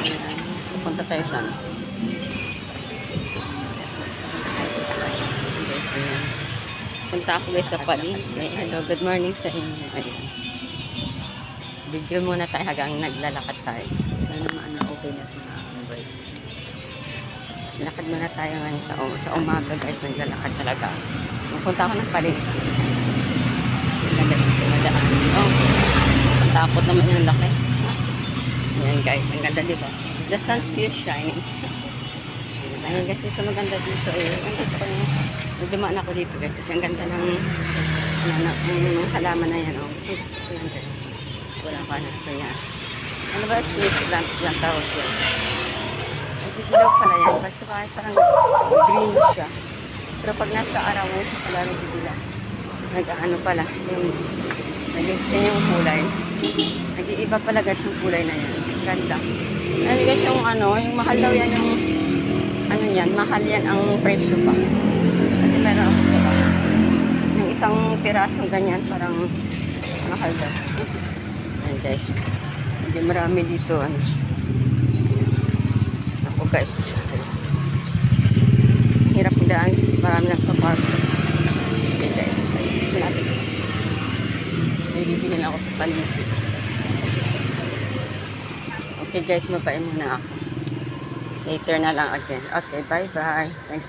Ayan. Pupunta tayo saan? Guys, ayan. Punta ako guys sa palengke. Hello, good morning sa inyo. Ayan. Video muna tayo hanggang naglalakad tayo. Sana maano okay na sa aking voice. Lakad muna tayo ngayon sa umaga guys. Naglalakad talaga. Punta ako ng palengke. Nadaan. Oh, takot naman yung laki. Ayan guys, ang ganda diba? The sun still shining. Ayan guys, dito maganda dito eh. Ang dito ko yung dumaan ako dito guys. Kasi ang ganda ng halaman na yan. Oh. Gusto ko yan guys. Wala pa na ito yan. Ano ba? Snake plant yan tawag yan. Nagdidilaw pala yan. Kasi parang green siya. Pero pag nasa araw mo siya pala nagdidilaw. Nag-ano pala. Yung kulay. Nag-iiba pala guys yung kulay na yan. Ganda. Ano guys yung yung mahal daw yan yung yan, mahal yan ang presyo pa. Kasi meron ako diba? Yung isang pirasong ganyan, parang mahal daw. Ayan guys. Hindi marami dito. Ako guys. Hirap daan. Marami nagpa-park. Okay guys. Ayun natin. May bibilin ako sa palengke. Okay guys, mabain muna ako. Later na lang again. Okay, bye-bye. Thanks.